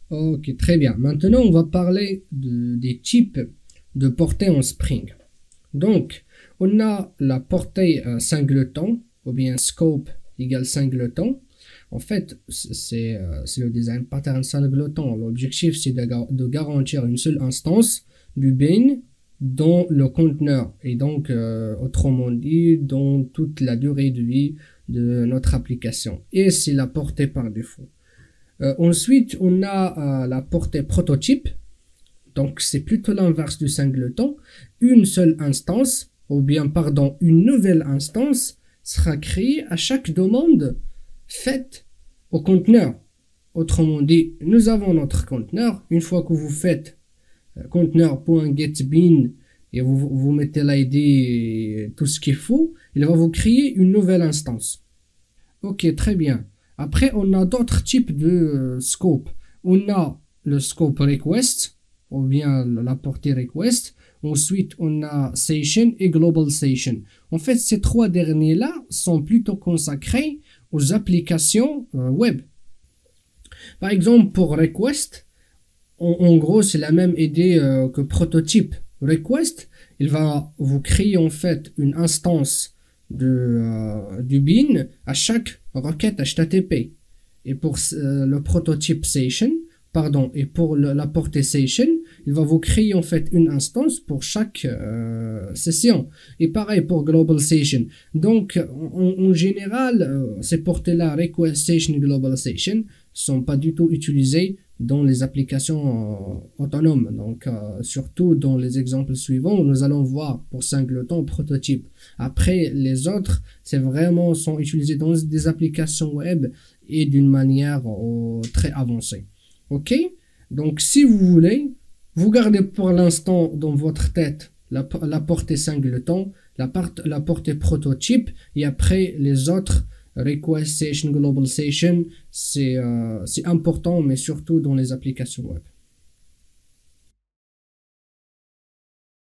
Ok, très bien. Maintenant, on va parler des types de portée en Spring. Donc, on a la portée singleton, ou bien scope égale singleton. En fait, c'est le design pattern singleton. L'objectif, c'est de garantir une seule instance du bin dans le conteneur. Et donc, autrement dit, dans toute la durée de vie de notre application. Et c'est la portée par défaut. Ensuite, on a la portée prototype. Donc, c'est plutôt l'inverse du singleton. Une seule instance, ou bien, pardon, une nouvelle instance sera créée à chaque demande faite au conteneur. Autrement dit, nous avons notre conteneur. Une fois que vous faites conteneur.getBin et vous mettez l'ID et tout ce qu'il faut, il va vous créer une nouvelle instance. Ok, très bien. Après, on a d'autres types de scope. On a le scope request, ou bien la portée request. Ensuite, on a session et global session. En fait, ces trois derniers-là sont plutôt consacrés aux applications web. Par exemple, pour request, en gros, c'est la même idée que prototype. Request, il va vous créer en fait une instance du bin à chaque requête HTTP. Et pour le prototype session, pardon, et pour la portée session, il va vous créer en fait une instance pour chaque session. Et pareil pour global session. Donc, en général, ces portées-là, request session et global session, sont pas du tout utilisées dans les applications autonomes. Donc, surtout dans les exemples suivants, nous allons voir pour singleton prototype. Après, les autres, c'est vraiment sont utilisés dans des applications web et d'une manière très avancée. Ok? Donc, si vous voulez, vous gardez pour l'instant dans votre tête la portée singleton, la portée prototype, et après les autres, request session, global session, c'est important, mais surtout dans les applications web.